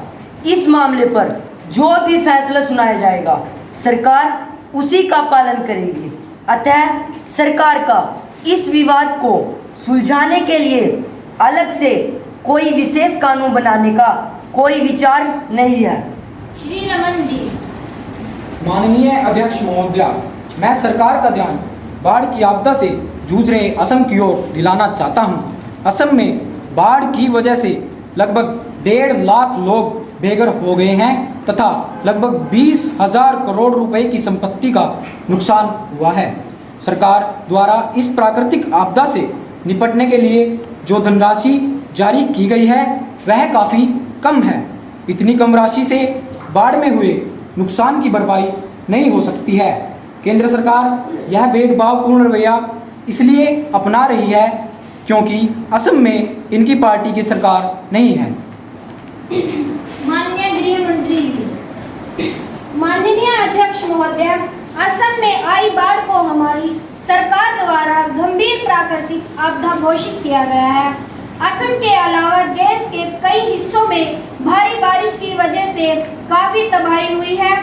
इस मामले पर जो भी फैसला सुनाया जाएगा, सरकार उसी का पालन करेगी। अतः सरकार का इस विवाद को सुलझाने के लिए अलग से कोई विशेष कानून बनाने का कोई विचार नहीं है। श्री रमन जी। माननीय अध्यक्ष महोदया, मैं सरकार का ध्यान बाढ़ की आपदा से जूझ रहे असम की ओर दिलाना चाहता हूं। असम में बाढ़ की वजह से लगभग 1.5 लाख लोग बेघर हो गए हैं तथा लगभग 20,000 करोड़ रुपए की संपत्ति का नुकसान हुआ है। सरकार द्वारा इस प्राकृतिक आपदा से निपटने के लिए जो धनराशि जारी की गई है वह काफ़ी कम है। इतनी कम राशि से बाढ़ में हुए नुकसान की भरपाई नहीं हो सकती है। केंद्र सरकार यह भेदभावपूर्ण रवैया इसलिए अपना रही है क्योंकि असम में इनकी पार्टी की सरकार नहीं है। माननीय गृह मंत्री जी। माननीय अध्यक्ष महोदय, असम में आई बाढ़ को हमारी सरकार द्वारा गंभीर प्राकृतिक आपदा घोषित किया गया है। असम के अलावा देश के कई हिस्सों में भारी बारिश की वजह से काफी तबाही हुई है।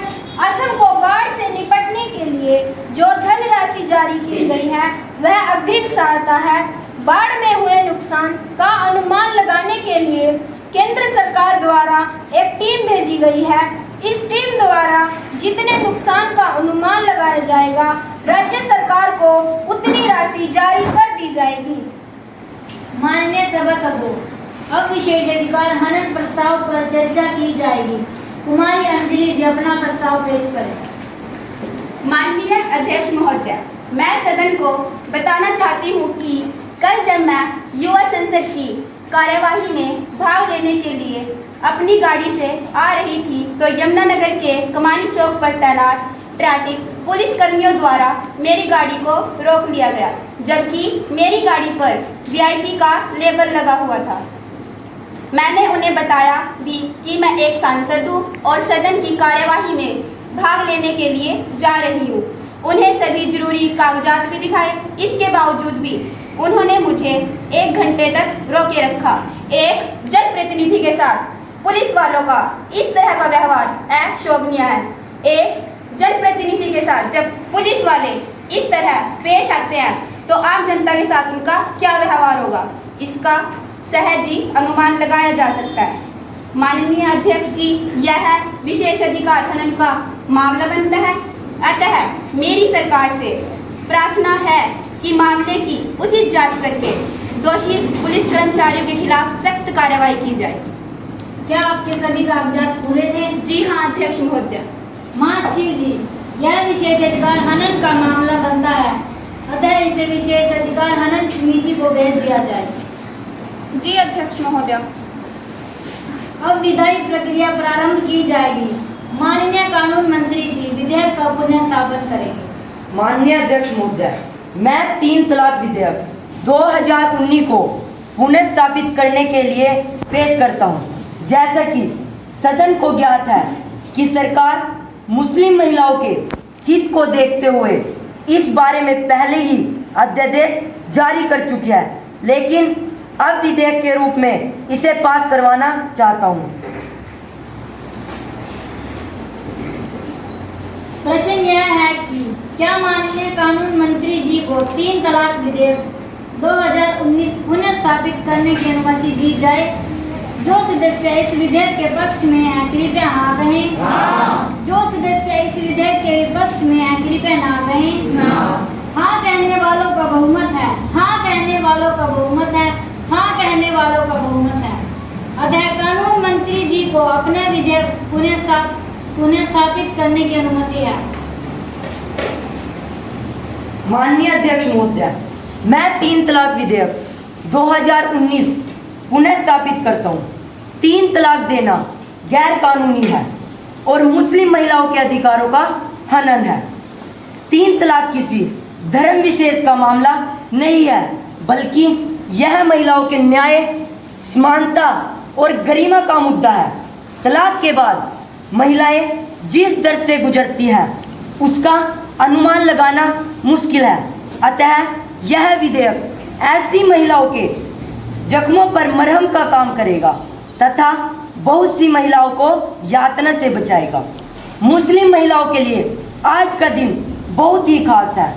असम को बाढ़ से निपटने के लिए जो धनराशि जारी की गई है वह अग्रिम सहायता है। बाढ़ में हुए नुकसान का अनुमान लगाने के लिए केंद्र सरकार द्वारा एक टीम भेजी गई है। इस टीम द्वारा जितने नुकसान का अनुमान लगाया जाएगा, राज्य सरकार को उतनी राशि जारी कर दी जाएगी। माननीय सभासदों, अब विशेषाधिकार हनन प्रस्ताव पर चर्चा की जाएगी। कुमारी अंजलि जी अपना प्रस्ताव पेश करें। माननीय अध्यक्ष महोदय, मैं सदन को बताना चाहती हूँ कि कल जब मैं युवा संसद की कार्यवाही में भाग लेने के लिए अपनी गाड़ी से आ रही थी तो यमुनानगर के कमानी चौक पर तैनात ट्रैफिक पुलिस कर्मियों द्वारा मेरी गाड़ी को रोक लिया गया, जबकि मेरी गाड़ी पर VIP का लेबल लगा हुआ था। मैंने उन्हें बताया भी कि मैं एक सांसद हूँ और सदन की कार्यवाही में भाग लेने के लिए जा रही हूँ। उन्हें सभी जरूरी कागजात भी दिखाए, इसके बावजूद भी उन्होंने मुझे 1 घंटे तक रोके रखा। एक जनप्रतिनिधि के साथ पुलिस वालों का इस तरह का व्यवहार अशोभनीय है। एक जनप्रतिनिधि के साथ जब पुलिस वाले इस तरह पेश आते हैं तो आम जनता के साथ उनका क्या व्यवहार होगा, इसका सहज ही अनुमान लगाया जा सकता है। माननीय अध्यक्ष जी, यह विशेषाधिकार हनन का मामला बनता है। अतः मेरी सरकार से प्रार्थना है कि मामले की उचित जांच करके दोषी पुलिस कर्मचारियों के खिलाफ सख्त कार्रवाई की जाए। क्या आपके सभी कागजात पूरे थे? जी हाँ अध्यक्ष महोदय। महासचिव जी, यह विशेषाधिकार हनन का मामला बनता है, अतः इसे विशेषाधिकार हनन समिति को भेज दिया जाए। जी अध्यक्ष महोदय। अब विधायी प्रक्रिया प्रारंभ की जाएगी। माननीय कानून मंत्री जी विधेयक का पुनः स्थापन करेंगे। माननीय अध्यक्ष महोदय, मैं 3 तलाक विधेयक 2019 को पुनः स्थापित करने के लिए पेश करता हूं। जैसा कि सदन को ज्ञात है कि सरकार मुस्लिम महिलाओं के हित को देखते हुए इस बारे में पहले ही अध्यादेश जारी कर चुकी है, लेकिन अब विधेयक के रूप में इसे पास करवाना चाहता हूं। प्रश्न यह है कि क्या माननीय कानून मंत्री जी को 3 तलाक विधेयक 2019 पुनः स्थापित करने की अनुमति दी जाए? जो सदस्य इस विधेयक के पक्ष में है कृपया हाँ कहें। जो सदस्य इस विधेयक के विपक्ष में है कृपया ना कहें। हाँ कहने वालों का बहुमत है। हाँ कहने वालों का बहुमत है। हाँ कहने वालों का बहुमत है। अतः कानून मंत्री जी को अपना विधेयक पुनः स्थापित करने की अनुमति है। माननीय अध्यक्ष महोदय, मैं 3 तलाक विधेयक 2019 पुनः स्थापित करता हूँ, 3 तलाक देना गैर कानूनी है और मुस्लिम महिलाओं के अधिकारों का हनन है। 3 तलाक किसी धर्म विशेष का मामला नहीं है, बल्कि यह महिलाओं के न्याय, समानता और गरिमा का मुद्दा है। तलाक के बाद महिलाएं जिस दर्द से गुजरती हैं उसका अनुमान लगाना मुश्किल है। अतः यह विधेयक ऐसी महिलाओं के जख्मों पर मरहम का काम करेगा तथा बहुत सी महिलाओं को यातना से बचाएगा। मुस्लिम महिलाओं के लिए आज का दिन बहुत ही खास है।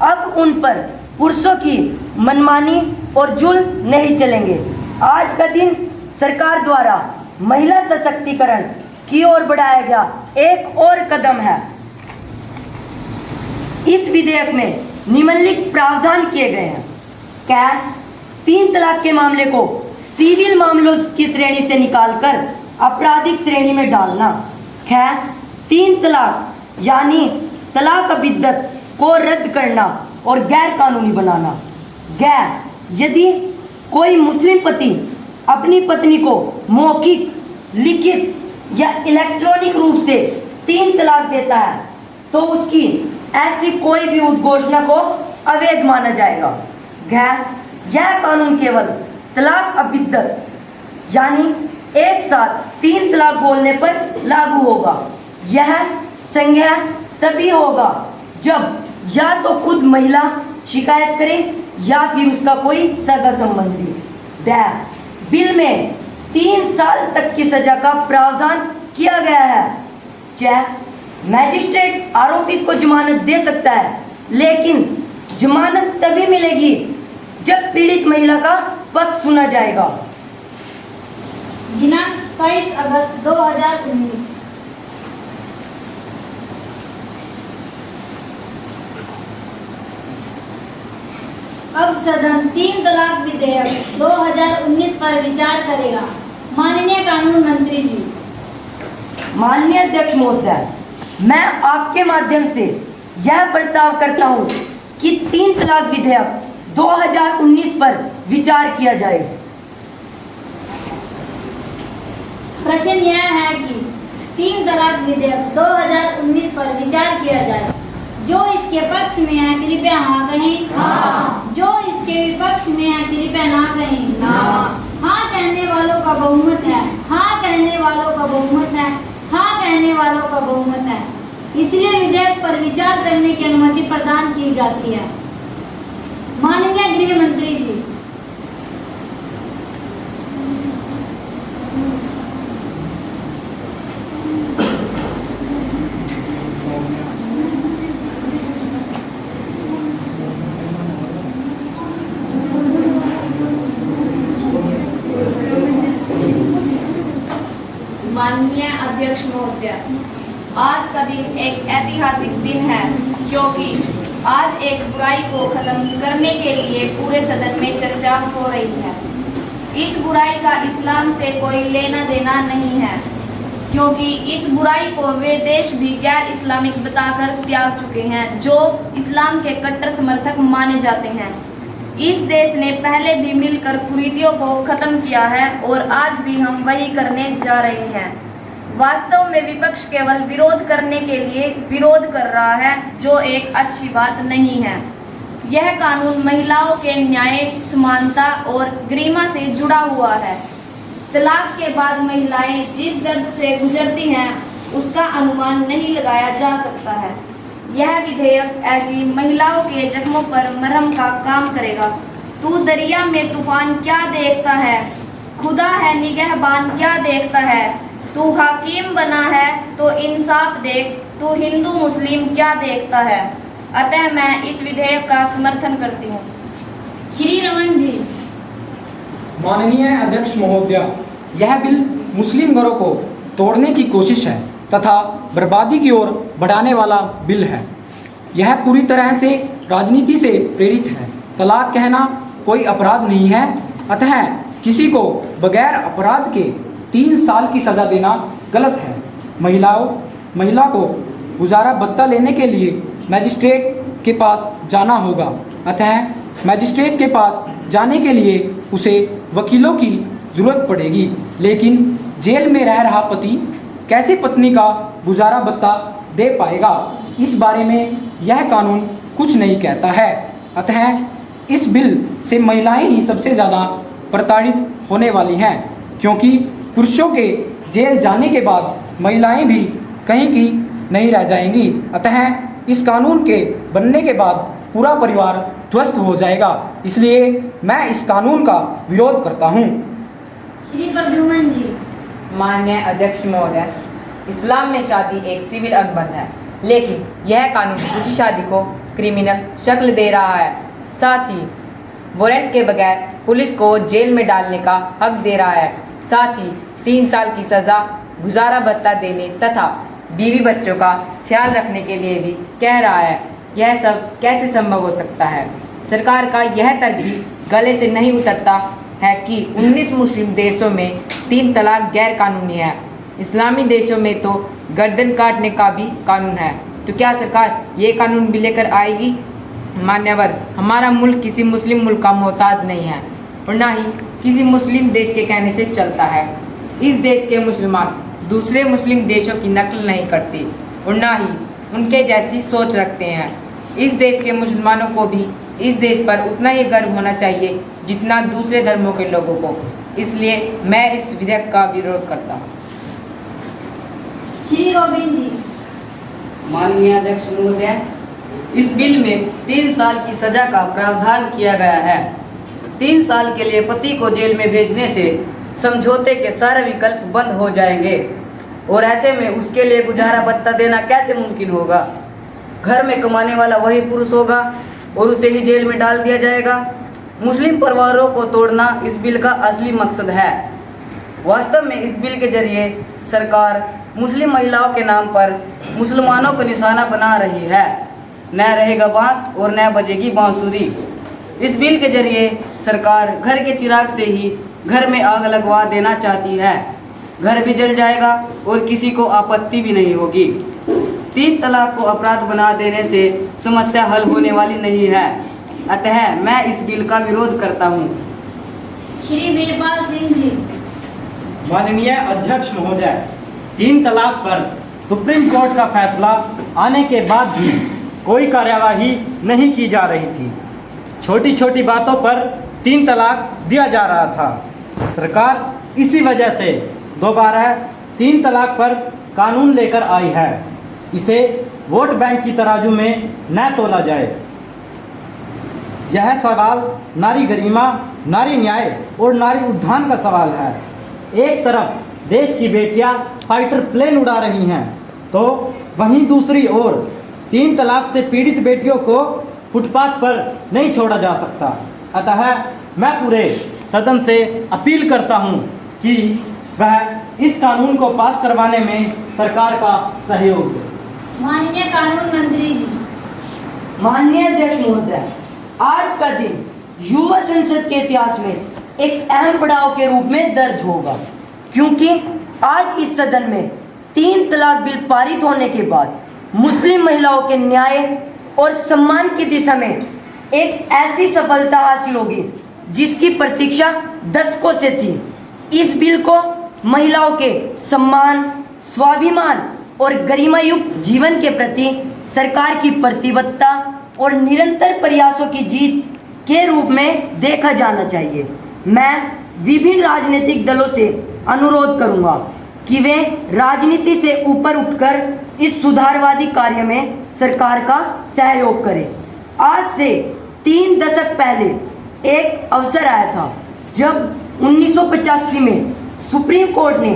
अब उन पर पुरुषों की मनमानी और जुल्म नहीं चलेंगे। आज का दिन सरकार द्वारा महिला सशक्तिकरण की ओर बढ़ाया गया एक और कदम है। इस विधेयक में निम्नलिखित प्रावधान किए गए हैं। क्या 3 तलाक के मामले को सिविल मामलों की श्रेणी से निकालकर आपराधिक श्रेणी में डालना। खैर 3 तलाक यानी तलाक बिद्दत को रद्द करना और गैर कानूनी बनाना। गैर यदि कोई मुस्लिम पति अपनी पत्नी को मौखिक, लिखित या इलेक्ट्रॉनिक रूप से 3 तलाक देता है तो उसकी ऐसी कोई भी उद्घोषणा को अवैध माना जाएगा। गैर यह कानून केवल तलाक अबिद्दत यानी एक साथ 3 तलाक बोलने पर लागू होगा। यह संज्ञा तभी होगा जब या तो खुद महिला शिकायत करे या फिर उसका कोई सगा संबंधी। बिल में 3 साल तक की सजा का प्रावधान किया गया है। मैजिस्ट्रेट आरोपित को जमानत दे सकता है, लेकिन जमानत तभी मिलेगी जब पीड़ित महिला का पक्ष सुना जाएगा। दिनांक 22 अगस्त 2019। अब सदन 3 तलाक विधेयक 2019 पर विचार करेगा। माननीय कानून मंत्री जी। माननीय अध्यक्ष महोदय, मैं आपके माध्यम से यह प्रस्ताव करता हूं कि 3 तलाक विधेयक 2019 पर विचार किया जाए। प्रश्न यह है कि 3 तलाक विधेयक 2019 पर विचार किया जाए। जो इसके पक्ष में है कृपया हाँ कहें। हाँ। जो इसके विपक्ष में है कृपया ना कहें। हाँ कहने वालों का बहुमत है। हाँ कहने वालों का बहुमत है। हाँ कहने वालों का बहुमत है। इसलिए विधेयक पर विचार करने की अनुमति प्रदान की जाती है। माननीय गृह मंत्री जी। माननीय अध्यक्ष महोदय, आज का दिन एक ऐतिहासिक दिन है क्योंकि आज एक बुराई को खत्म करने के लिए पूरे सदन में चर्चा हो रही है। इस बुराई का इस्लाम से कोई लेना देना नहीं है, क्योंकि इस बुराई को वे देश भी गैर इस्लामिक बताकर त्याग चुके हैं जो इस्लाम के कट्टर समर्थक माने जाते हैं। इस देश ने पहले भी मिलकर कुरीतियों को खत्म किया है और आज भी हम वही करने जा रहे हैं। वास्तव में विपक्ष केवल विरोध करने के लिए विरोध कर रहा है, जो एक अच्छी बात नहीं है। यह कानून महिलाओं के न्याय, समानता और गरिमा से जुड़ा हुआ है। तलाक के बाद महिलाएं जिस दर्द से गुजरती हैं उसका अनुमान नहीं लगाया जा सकता है। यह विधेयक ऐसी महिलाओं के जख्मों पर मरहम का काम करेगा। तू दरिया में तूफान क्या देखता है, खुदा है निगहबान क्या देखता है। तू हाकिम बना है तो इंसाफ देख, तू हिंदू मुस्लिम क्या देखता है। अतः मैं इस विधेयक का समर्थन करती हूँ। श्री रमन जी। माननीय अध्यक्ष महोदय, यह बिल मुस्लिम घरों को तोड़ने की कोशिश है तथा बर्बादी की ओर बढ़ाने वाला बिल है। यह पूरी तरह से राजनीति से प्रेरित है। तलाक कहना कोई अपराध नहीं है, अतः किसी को बगैर अपराध के 3 साल की सज़ा देना गलत है। महिला को गुजारा भत्ता लेने के लिए मैजिस्ट्रेट के पास जाना होगा, अतः मैजिस्ट्रेट के पास जाने के लिए उसे वकीलों की जरूरत पड़ेगी। लेकिन जेल में रह रहा पति कैसे पत्नी का गुजारा भत्ता दे पाएगा, इस बारे में यह कानून कुछ नहीं कहता है। अतः इस बिल से महिलाएं ही सबसे ज़्यादा प्रताड़ित होने वाली हैं, क्योंकि पुरुषों के जेल जाने के बाद महिलाएं भी कहीं की नहीं रह जाएंगी। अतः इस कानून के बनने के बाद पूरा परिवार ध्वस्त हो जाएगा। इसलिए मैं इस कानून का विरोध करता हूँ। श्री प्रद्युमन जी। माननीय अध्यक्ष महोदय, इस्लाम में शादी एक सिविल अनुबंध है, लेकिन यह कानून उसी शादी को क्रिमिनल शक्ल दे रहा है। साथ ही वारंट के बगैर पुलिस को जेल में डालने का हक दे रहा है। साथ ही 3 साल की सज़ा, गुजारा भत्ता देने तथा बीवी बच्चों का ख्याल रखने के लिए भी कह रहा है। यह सब कैसे संभव हो सकता है? सरकार का यह तर्क भी गले से नहीं उतरता है कि 19 मुस्लिम देशों में 3 तलाक गैर कानूनी है। इस्लामी देशों में तो गर्दन काटने का भी कानून है। तो क्या सरकार ये कानून भी लेकर आएगी? मान्यवर, हमारा मुल्क किसी मुस्लिम मुल्क का मोहताज नहीं है और ना ही किसी मुस्लिम देश के कहने से चलता है। इस देश के मुसलमान दूसरे मुस्लिम देशों की नकल नहीं करते और ना ही उनके जैसी सोच रखते हैं। इस देश के मुसलमानों को भी इस देश पर उतना ही गर्व होना चाहिए जितना दूसरे धर्मों के लोगों को। इसलिए मैं इस विधेयक का विरोध करता हूँ। श्री गोविंद जी। माननीय अध्यक्ष महोदय, इस बिल में 3 साल की सजा का प्रावधान किया गया है। 3 साल के लिए पति को जेल में भेजने से समझौते के सारे विकल्प बंद हो जाएंगे और ऐसे में उसके लिए गुजारा भत्ता देना कैसे मुमकिन होगा? घर में कमाने वाला वही पुरुष होगा और उसे ही जेल में डाल दिया जाएगा। मुस्लिम परिवारों को तोड़ना इस बिल का असली मकसद है। वास्तव में इस बिल के जरिए सरकार मुस्लिम महिलाओं के नाम पर मुसलमानों को निशाना बना रही है। न रहेगा बांस और न बजेगी बांसुरी। इस बिल के जरिए सरकार घर के चिराग से ही घर में आग लगवा देना चाहती है। घर भी जल जाएगा और किसी को आपत्ति भी नहीं होगी। 3 तलाक को अपराध बना देने से समस्या हल होने वाली नहीं है। अतः मैं इस बिल का विरोध करता हूँ। श्री वीरपाल सिंह जी। माननीय अध्यक्ष महोदय, 3 तलाक पर सुप्रीम कोर्ट का फैसला आने के बाद भी कोई कार्यवाही नहीं की जा रही थी। छोटी छोटी बातों पर 3 तलाक दिया जा रहा था। सरकार इसी वजह से दोबारा 3 तलाक पर कानून लेकर आई है। इसे वोट बैंक की तराजू में न तोला जाए। यह सवाल नारी गरिमा, नारी न्याय और नारी उद्धान का सवाल है। एक तरफ देश की बेटियां फाइटर प्लेन उड़ा रही हैं, तो वहीं दूसरी ओर 3 तलाक से पीड़ित बेटियों को फुटपाथ पर नहीं छोड़ा जा सकता। अतः मैं पूरे सदन से अपील करता हूं कि वह इस कानून को पास करवाने में सरकार का सहयोग दे। माननीय कानून मंत्री जी। माननीय अध्यक्ष महोदय, आज का दिन युवा संसद के इतिहास में एक अहम पड़ाव के रूप में दर्ज होगा, क्योंकि आज इस सदन में 3 तलाक बिल पारित होने के बाद मुस्लिम महिलाओं के न्याय और सम्मान की दिशा में एक ऐसी सफलता हासिल होगी जिसकी प्रतीक्षा दशकों से थी। इस बिल को महिलाओं के सम्मान, स्वाभिमान और गरिमायुक्त जीवन के प्रति सरकार की प्रतिबद्धता और निरंतर प्रयासों की जीत के रूप में देखा जाना चाहिए। मैं विभिन्न राजनीतिक दलों से अनुरोध करूंगा कि वे राजनीति से ऊपर उठकर इस सुधारवादी कार्य में सरकार का सहयोग करें। आज से 3 दशक पहले एक अवसर आया था जब 1985 में सुप्रीम कोर्ट ने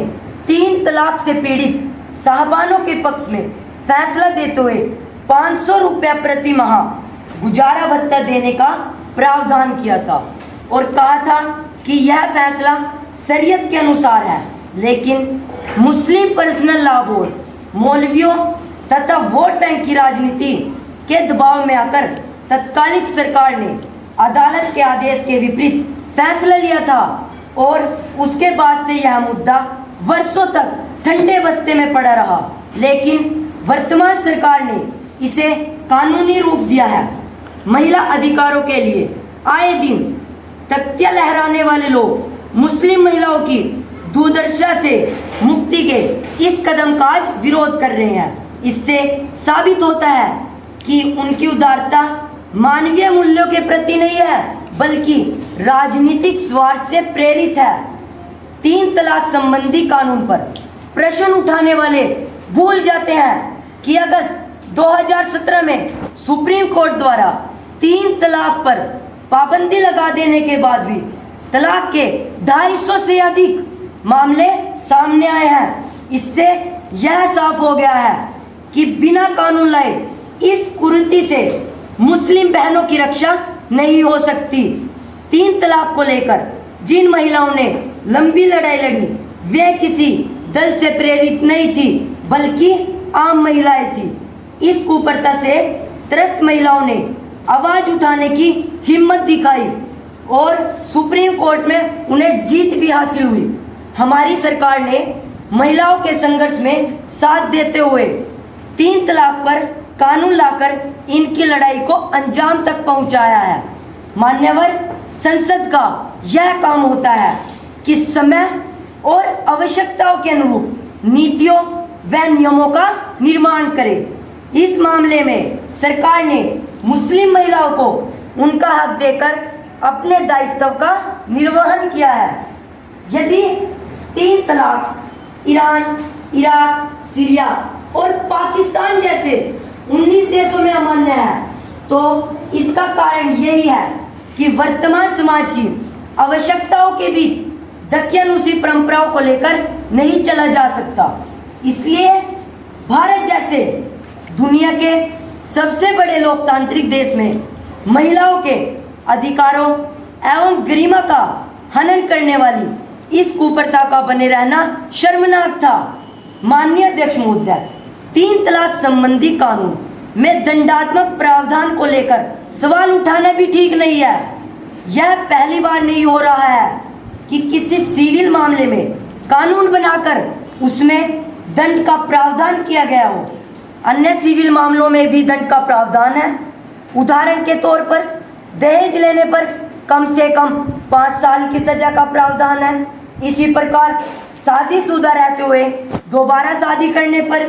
3 तलाक से पीड़ित साहबानों के पक्ष में फैसला देते हुए 500 रुपया प्रति माह गुजारा भत्ता देने का प्रावधान किया था और कहा था कि यह फैसला शरीयत के अनुसार है। लेकिन मुस्लिम पर्सनल लॉ बोर्ड, मौलवियों तथा वोट बैंक की राजनीति के दबाव में आकर तत्कालीन सरकार ने अदालत के आदेश के विपरीत फैसला लिया था और उसके बाद से यह मुद्दा वर्षों तक ठंडे बस्ते में पड़ा रहा। लेकिन वर्तमान सरकार ने इसे कानूनी रूप दिया है। महिला अधिकारों के लिए आए दिन तख्तियां लहराने वाले लोग मुस्लिम महिलाओं की दुर्दशा से मुक्ति के इस कदम का आज विरोध कर रहे हैं। इससे साबित होता है कि उनकी उदारता मानवीय मूल्यों के प्रति नहीं है बल्कि राजनीतिक स्वार्थ से प्रेरित है। 3 तलाक संबंधी कानून पर प्रश्न उठाने वाले भूल जाते हैं कि अगस्त 2017 में सुप्रीम कोर्ट द्वारा 3 तलाक पर पाबंदी लगा देने के बाद भी तलाक के 250 से अधिक मामले सामने आए हैं। इससे यह साफ हो गया है कि बिना कानून लाए इस कुरीति से मुस्लिम बहनों की रक्षा नहीं हो सकती। 3 तलाक को लेकर जिन महिलाओं ने लंबी लड़ाई लड़ी वे किसी दल से प्रेरित नहीं थी बल्कि आम महिलाएं थी। इस कुप्रथा से त्रस्त महिलाओं ने आवाज उठाने की हिम्मत दिखाई और सुप्रीम कोर्ट में उन्हें जीत भी हासिल हुई। हमारी सरकार ने महिलाओं के संघर्ष में साथ देते हुए 3 तलाक पर कानून लाकर इनकी लड़ाई को अंजाम तक पहुंचाया है। मान्यवर संसद का यह काम होता है कि समय और आवश्यकताओं के अनुरूप नीतियों व नियमों का निर्माण करे। इस मामले में सरकार ने मुस्लिम महिलाओं को उनका हक देकर अपने दायित्व का निर्वहन किया है। यदि 3 तलाक ईरान, इराक, सीरिया और पाकिस्तान जैसे 19 देशों में अमान्य है तो इसका कारण यही है कि वर्तमान समाज की आवश्यकताओं के बीच दकियानुसी परंपराओं को लेकर नहीं चला जा सकता। इसलिए भारत जैसे दुनिया के सबसे बड़े लोकतांत्रिक देश में महिलाओं के अधिकारों एवं गरिमा का हनन करने वाली इस कुप्रथा का बने रहना शर्मनाक था। माननीय अध्यक्ष महोदय, 3 तलाक संबंधी कानून में दंडात्मक प्रावधान को लेकर सवाल उठाना भी ठीक नहीं है। यह पहली बार नहीं हो रहा है कि किसी सिविल मामले में कानून बनाकर उसमें दंड का प्रावधान किया गया हो। अन्य सिविल मामलों में भी दंड का प्रावधान है। उदाहरण के तौर पर दहेज लेने पर कम से कम 5 साल की सजा का प्रावधान है। इसी प्रकार शादीशुदा रहते हुए दोबारा शादी करने पर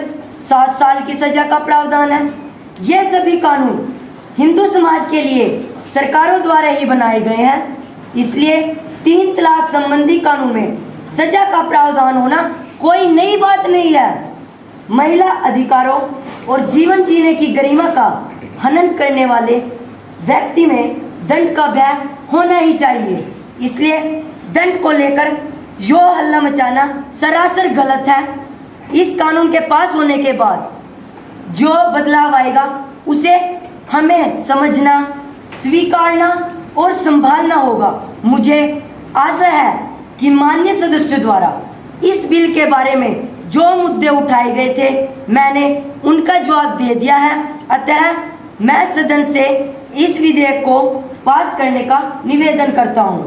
7 साल की सजा का प्रावधान है। ये सभी कानून हिंदू समाज के लिए सरकारों द्वारा ही बनाए गए हैं। इसलिए 3 तलाक संबंधी कानून में सजा का प्रावधान होना कोई नई बात नहीं है। महिला अधिकारों और जीवन जीने की गरिमा का हनन करने वाले व्यक्ति में दंड का भय होना ही चाहिए। इसलिए दंड को लेकर यो हल्ला मचाना सरासर गलत है। इस कानून के पास होने के बाद जो बदलाव आएगा उसे हमें समझना, स्वीकारना और संभालना होगा। मुझे आशा है कि माननीय सदस्यों द्वारा इस बिल के बारे में जो मुद्दे उठाए गए थे मैंने उनका जवाब दे दिया है। अतः मैं सदन से इस विधेयक को पास करने का निवेदन करता हूँ।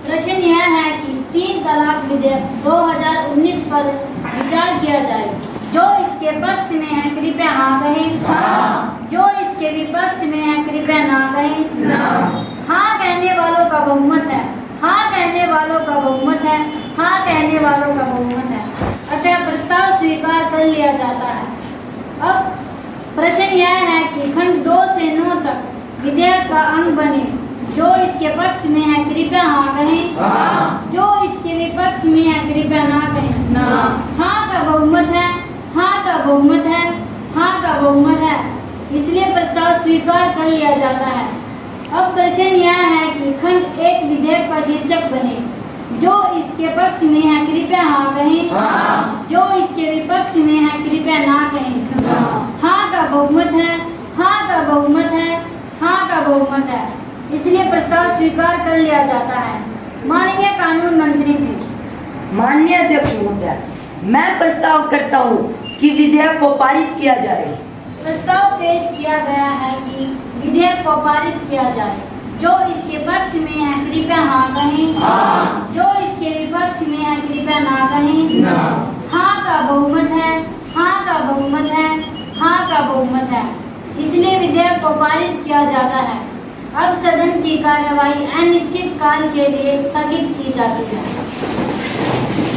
प्रश्न यह है कि 3 तलाक विधेयक 2019 पर विचार किया जाए। जो इसके पक्ष में है कृपया हाँ कहें। हाँ। जो इसके विपक्ष में है कृपया ना कहें। ना। हाँ कहने वालों का बहुमत है। हाँ कहने वालों का बहुमत है। हाँ कहने वालों का बहुमत है। अतः प्रस्ताव स्वीकार कर लिया जाता है। अब प्रश्न यह है कि खंड 2 से 9 तक विधेयक का अंग बने। जो इसके पक्ष में है कृपया हाँ कहें। हाँ। जो इसके विपक्ष में है कृपया ना कहें। ना। हाँ का बहुमत है। हाँ का बहुमत है। हाँ का बहुमत है। इसलिए प्रस्ताव स्वीकार कर लिया जाता है। अब प्रश्न यह है कि खंड 1 विधेयक का शीर्षक बने। जो इसके पक्ष में है कृपया हाँ कहें। हाँ। जो इसके विपक्ष में है कृपया ना कहें। ना। हाँ का बहुमत है। हाँ का बहुमत है। हाँ का बहुमत है। इसलिए प्रस्ताव स्वीकार कर लिया जाता है। माननीय कानून मंत्री जी। माननीय अध्यक्ष महोदय, मैं प्रस्ताव करता हूँ कि विधेयक को पारित किया जाए। प्रस्ताव पेश किया गया है कि विधेयक को पारित किया जाए। जो इसके पक्ष में है कृपया हाँ कहें। हाँ। जो इसके विपक्ष में है कृपया ना कहें। ना। हाँ का बहुमत है। हाँ का बहुमत है। हाँ का बहुमत है। इसलिए विधेयक को पारित किया जाता है। अब सदन की कार्यवाही अनिश्चित काल के लिए स्थगित की जाती है।